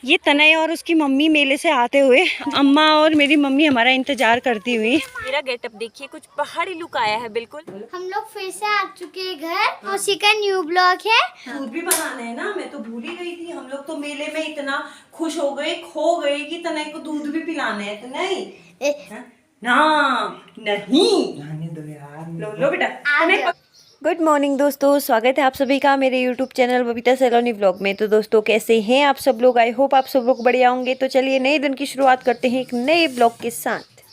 ये तनय और उसकी मम्मी मेले से आते हुए अम्मा और मेरी मम्मी हमारा इंतजार करती हुई। मेरा गेटअप देखिए, कुछ पहाड़ी लुक आया है बिल्कुल। हम लोग फिर से आ चुके हैं घर, उसी का न्यू ब्लॉग है। दूध भी बनाना है ना, मैं तो भूल ही गई थी। हम लोग तो मेले में इतना खुश हो गए, खो गए कि तनय को दूध भी पिलाना है। तनय ना नहीं, लो बेटा। गुड मॉर्निंग दोस्तों, स्वागत है आप सभी का मेरे यूट्यूब चैनल बबीता सैलोनी व्लॉग में। तो दोस्तों कैसे हैं आप सब लोग? आई होप आप सब लोग बढ़िया होंगे। तो चलिए नए दिन की शुरुआत करते हैं एक नए ब्लॉग के साथ।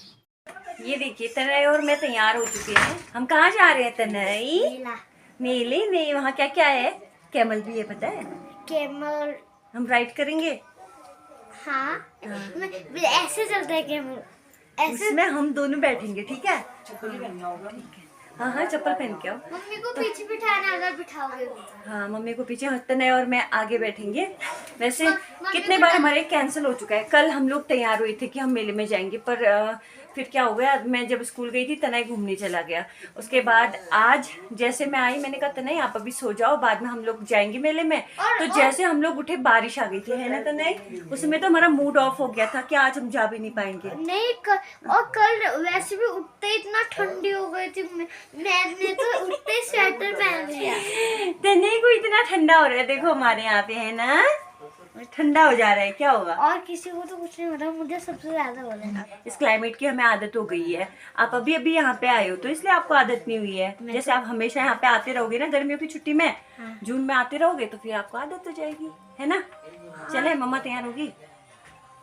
ये देखिए तनय और मैं तैयार हो चुके हैं। हम कहाँ जा रहे हैं तनय? मेले में। वहाँ क्या क्या है? कैमल भी है, पता है? कैमल हम राइड करेंगे। हाँ, ऐसे चलता है कैमल, ऐसे। उसमें हम दोनों बैठेंगे, ठीक है? हाँ चप्पल पहन के आओ। मम्मी को पीछे बिठाना, अगर बिठाओगे। हाँ मम्मी को पीछे, तनय और मैं आगे बैठेंगे। वैसे कितने बार हमारे कैंसिल हो चुका है। कल हम लोग तैयार हुए थे कि हम मेले में जाएंगे, पर फिर क्या हो गया, मैं जब स्कूल गई थी तनय घूमने चला गया। उसके बाद आज जैसे मैं आई, मैंने कहा तनय आप अभी सो जाओ, बाद में हम लोग जाएंगे मेले में। तो जैसे हम लोग उठे बारिश आ गई थी, है ना तनय? उसमें तो हमारा मूड ऑफ हो गया था कि आज हम जा भी नहीं पाएंगे। नहीं और कल वैसे भी उठते इतना ठंडी हो गई थी। मैंने तो उठते स्वेटर पहन लिया। तनय को इतना ठंडा हो रहा है, देखो हमारे यहाँ पे है ना, ठंडा हो जा रहा है। क्या होगा? और किसी को तो कुछ नहीं हो रहा, मुझे सबसे ज्यादा हो रहा है। इस क्लाइमेट की हमें आदत हो गई है। आप अभी अभी यहाँ पे आए हो तो इसलिए आपको आदत नहीं हुई है। जैसे आप हमेशा यहाँ पे आते रहोगे ना गर्मियों की छुट्टी में, जून में आते रहोगे तो फिर आपको आदत हो जाएगी, है ना? चले मम्मा तैयार होगी,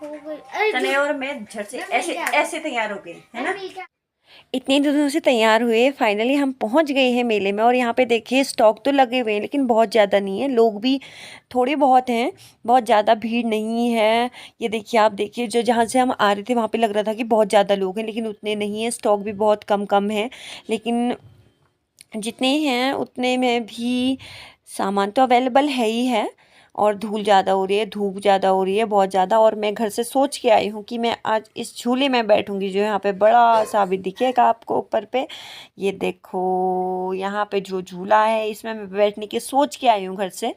तनय और मैं झट से ऐसे ऐसे तैयार हो गए, है ना? इतने दिनों से तैयार हुए, फाइनली हम पहुंच गए हैं मेले में। और यहाँ पे देखिए स्टॉक तो लगे हुए हैं लेकिन बहुत ज़्यादा नहीं है, लोग भी थोड़े बहुत हैं, बहुत ज़्यादा भीड़ नहीं है। ये देखिए, आप देखिए, जो जहाँ से हम आ रहे थे वहाँ पे लग रहा था कि बहुत ज़्यादा लोग हैं, लेकिन उतने नहीं है। स्टॉक भी बहुत कम है, लेकिन जितने हैं उतने में भी सामान तो अवेलेबल है ही है। और धूल ज़्यादा हो रही है, धूप ज़्यादा हो रही है, बहुत ज़्यादा। और मैं घर से सोच के आई हूँ कि मैं आज इस झूले में बैठूँगी, जो यहाँ पे बड़ा सा भी दिखेगा आपको ऊपर पे। ये देखो यहाँ पे जो झूला है, इसमें मैं बैठने की सोच के आई हूँ घर से।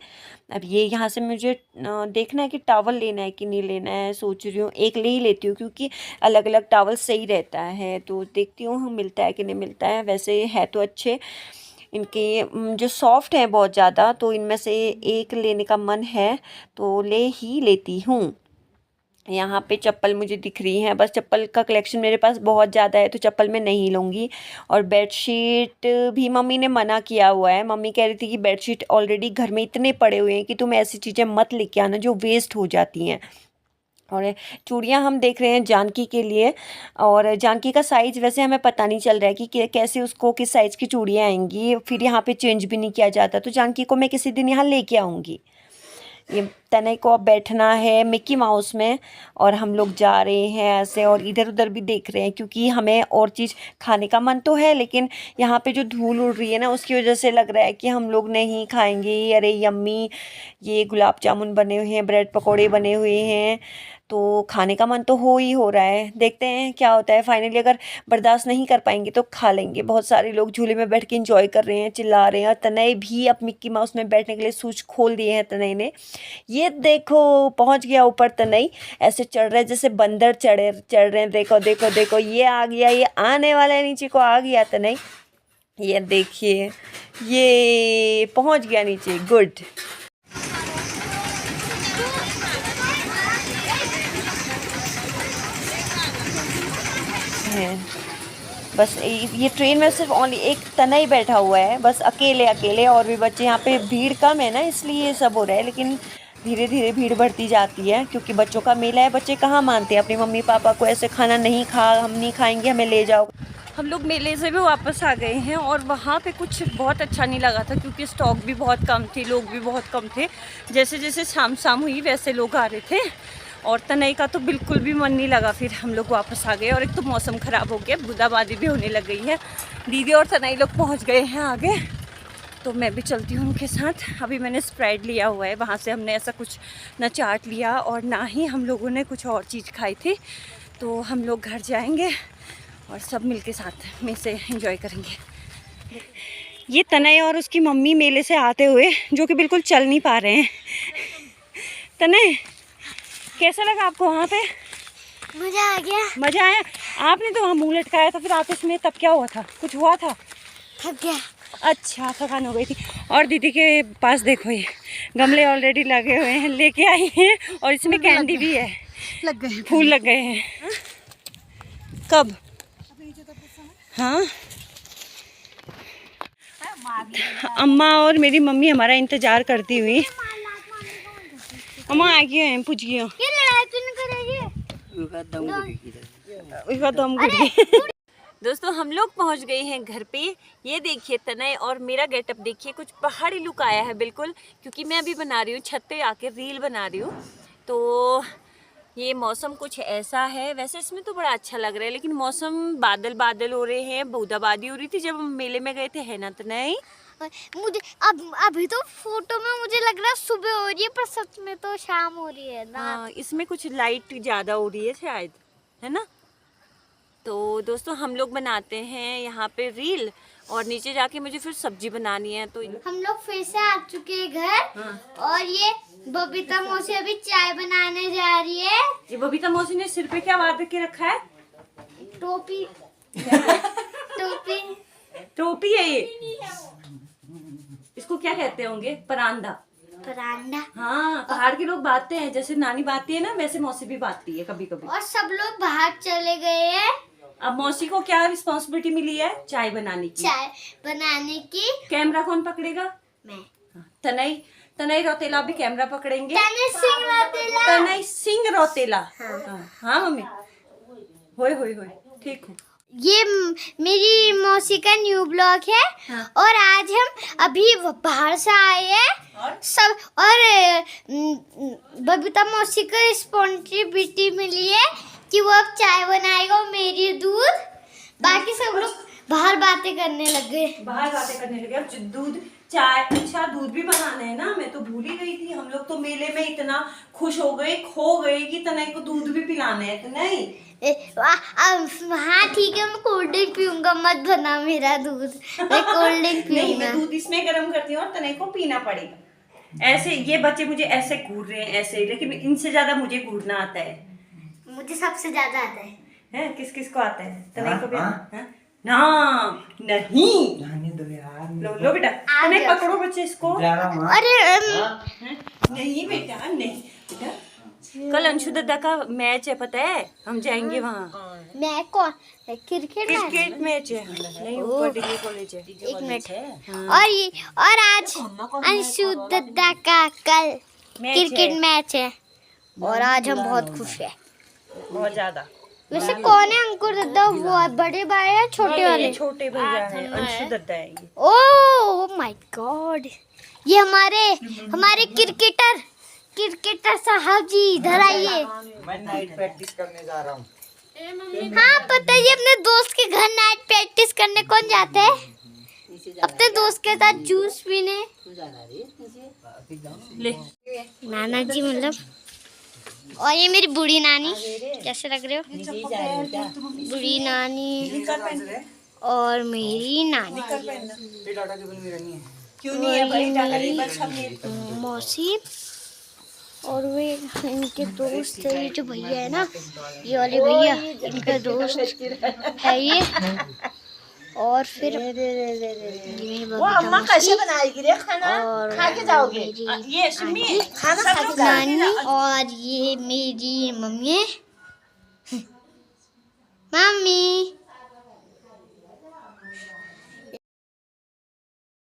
अब ये यहाँ से मुझे देखना है कि टावल लेना है कि नहीं लेना है। सोच रही हूँ एक ले ही लेती हूँ, क्योंकि अलग अलग टावल सही रहता है। तो देखती हूँ मिलता है कि नहीं मिलता है। वैसे है तो अच्छे, इनके जो सॉफ्ट हैं बहुत ज़्यादा, तो इनमें से एक लेने का मन है तो ले ही लेती हूँ। यहाँ पे चप्पल मुझे दिख रही है, बस चप्पल का कलेक्शन मेरे पास बहुत ज़्यादा है तो चप्पल मैं नहीं लूँगी। और बेडशीट भी मम्मी ने मना किया हुआ है। मम्मी कह रही थी कि बेडशीट ऑलरेडी घर में इतने पड़े हुए हैं कि तुम ऐसी चीज़ें मत लेके आना जो वेस्ट हो जाती हैं। और चूड़ियाँ हम देख रहे हैं जानकी के लिए, और जानकी का साइज़ वैसे हमें पता नहीं चल रहा है कि कैसे उसको किस साइज़ की चूड़ियाँ आएंगी। फिर यहाँ पे चेंज भी नहीं किया जाता, तो जानकी को मैं किसी दिन यहाँ लेके आऊँगी। ये तनय को अब बैठना है मिक्की माउस में, और हम लोग जा रहे हैं ऐसे और इधर उधर भी देख रहे हैं, क्योंकि हमें और चीज़ खाने का मन तो है, लेकिन यहाँ पे जो धूल उड़ रही है ना, उसकी वजह से लग रहा है कि हम लोग नहीं खाएंगे। अरे यम्मी, ये गुलाब जामुन बने हुए हैं, ब्रेड पकौड़े बने हुए हैं, तो खाने का मन तो हो ही हो रहा है। देखते हैं क्या होता है। फाइनली अगर बर्दाश्त नहीं कर पाएंगे तो खा लेंगे। बहुत सारे लोग झूले में बैठ के एंजॉय कर रहे हैं, चिल्ला रहे हैं। और तनय भी अब मिक्की माउस में बैठने के लिए सूच खोल दिए हैं तनय ने। ये देखो पहुंच गया ऊपर तनय, ऐसे चढ़ रहा है जैसे बंदर चढ़ रहे हैं। देखो देखो देखो, ये आ गया, ये आने वाला है, नीचे को आ गया तनय। ये देखिए, ये पहुंच गया नीचे। गुड। है बस ये ट्रेन में सिर्फ ओनली एक तनय बैठा हुआ है, बस अकेले। और भी बच्चे, यहाँ पे भीड़ कम है ना, इसलिए ये सब हो रहा है। लेकिन धीरे धीरे भीड़ बढ़ती जाती है, क्योंकि बच्चों का मेला है। बच्चे कहाँ मानते हैं अपनी मम्मी पापा को, ऐसे खाना नहीं हम नहीं खाएंगे, हमें ले जाओ। हम लोग मेले से भी वापस आ गए हैं, और वहाँ पे कुछ बहुत अच्छा नहीं लगा था, क्योंकि स्टॉक भी बहुत कम थे, लोग भी बहुत कम थे। जैसे जैसे शाम हुई वैसे लोग आ रहे थे, और तनय का तो बिल्कुल भी मन नहीं लगा। फिर हम लोग वापस आ गए, और एक तो मौसम ख़राब हो गया, बूंदाबांदी भी होने लग गई है। दीदी और तनय लोग पहुंच गए हैं आगे, तो मैं भी चलती हूँ उनके साथ। अभी मैंने स्प्राइट लिया हुआ है, वहाँ से हमने ऐसा कुछ ना चाट लिया और ना ही हम लोगों ने कुछ और चीज़ खाई थी। तो हम लोग घर जाएंगे और सब मिलके साथ में से एंजॉय करेंगे। ये तनय और उसकी मम्मी मेले से आते हुए, जो कि बिल्कुल चल नहीं पा रहे हैं। तनय कैसा लगा आपको वहाँ पे? मजा आ गया। मजा आया? आपने तो वहाँ मुँह लटकाया था, फिर आपस में तब क्या हुआ था? कुछ हुआ था? थक गया। अच्छा, थकान हो गई थी। और दीदी के पास देखो, ये गमले ऑलरेडी लगे हुए हैं, लेके आई हैं, और इसमें कैंडी भी है, लग गए, फूल लग गए हैं। कब? हाँ, अम्मा और मेरी मम्मी हमारा इंतजार करती हुई। अम्मा आ गए हैं, पूछ गए। ये लड़ाई तो नहीं करेगी? दोस्तों हम लोग पहुंच गए हैं घर पे। ये देखिए तनय और मेरा गेटअप देखिए, कुछ पहाड़ी लुक आया है बिल्कुल, क्योंकि मैं अभी बना रही हूँ छत पे आके रील बना रही हूँ। तो ये मौसम कुछ ऐसा है, वैसे इसमें तो बड़ा अच्छा लग रहा है, लेकिन मौसम बादल बादल हो रहे हैं, बूंदाबांदी हो रही थी जब हम मेले में गए थे, है ना तनय? मुझे अभी तो फोटो में मुझे लग रहा है सुबह हो रही है, पर सच में तो शाम हो रही है ना। हाँ, इसमें कुछ लाइट ज़्यादा हो रही है शायद, है ना? तो दोस्तों हम लोग बनाते हैं यहाँ पे रील, और नीचे जाके मुझे फिर सब्जी बनानी है। तो हम लोग फिर से आ चुके हैं घर। हाँ। और ये बबीता मौसी अभी चाय बनाने जा रही है। ये बबीता मौसी ने सिर पे क्या बांध के रखा है? टोपी। टोपी। टोपी है ये। इसको क्या कहते होंगे? परांदा। परांडा। हाँ, पहाड़ के लोग बांधते हैं, जैसे नानी बांधती है ना, वैसे मौसी भी बांधती है कभी कभी। और सब लोग बाहर चले गए हैं। अब मौसी को क्या रिस्पॉन्सिबिलिटी मिली है? चाय बनाने की। चाय बनाने की। कैमरा कौन पकड़ेगा? मैं। तनय रौतेला भी कैमरा पकड़ेंगे। तनय सिंह रौतेला। तनय सिंह रौतेला। हाँ। हाँ मम्मी, होए ठीक हूँ। ये मेरी मौसी का न्यू ब्लॉग है। हाँ। और आज हम अभी बाहर से आए हैं और सब। और बबीता मौसी को रिस्पॉन्सिबिलिटी मिली है कि वो अब चाय बनाएगा और मेरी दूध। बाकी सब लोग बाहर बातें करने लग गए। अब दूध चाय, अच्छा दूध भी बनाना है ना, मैं तो भूल ही गई थी। हम लोग तो मेले में इतना खुश हो गए, खो गए कि तनय को दूध भी पिलाना है। तनय हाँ ठीक है, मैं कोल्ड ड्रिंक पीऊंगा, मत बना मेरा दूध। मैं कोल्ड ड्रिंक नहीं, पीऊंगा। मैं दूध इसमें गर्म करती हूँ और तनय को पीना पड़ेगा। ऐसे ये बच्चे मुझे ऐसे घूर रहे हैं ऐसे, लेकिन इनसे ज्यादा मुझे घूरना आता है। मुझे सबसे ज्यादा आता है। हैं? किस किस को आता है? तनय को भी? ना नहीं, लो बेटा, तनय पकड़ो बच्चे इसको। अरे नहीं बेटा, नहीं बेटा, कल अंशु दद्दा का मैच है, पता है? हम जाएंगे वहाँ। मैं कौन? क्रिकेट मैच है, नहीं ऊपर डिग्री कॉलेज है। एक मिनट। और आज अंशु दद्दा का कल क्रिकेट मैच है, और आज हम बहुत खुश हैं, बहुत ज्यादा। वैसे कौन है अंकुर दद्दा? वो बड़े भाई है छोटे वाले? छोटे भैया है, अंशु दद्दा है ये। ओह माय गॉड, ये हमारे क्रिकेटर साहब जी इधर आइए। मैं नाइट प्रैक्टिस करने जा रहा हूँ। हाँ पता है, अपने दोस्त के घर नाइट प्रैक्टिस करने कौन जाता है? अपने दोस्त के साथ जूस पीने। ले नाना जी मतलब। और ये मेरी बूढ़ी नानी, कैसे लग रहे हो? बूढ़ी नानी और मेरी नानी। क्यों नहीं है भाई? टाटा केबल सब मेरे। मौसी और वे इनके दोस्त है, ये जो भैया है ना, ये वाले भैया इनका दोस्त है ये। और फिर वो अम्मा कैसे बनाएगी रे खाना? खा के जाओगे? ये सुनिए, खाना खा के नानी, और ये मेरी मम्मी। मम्मी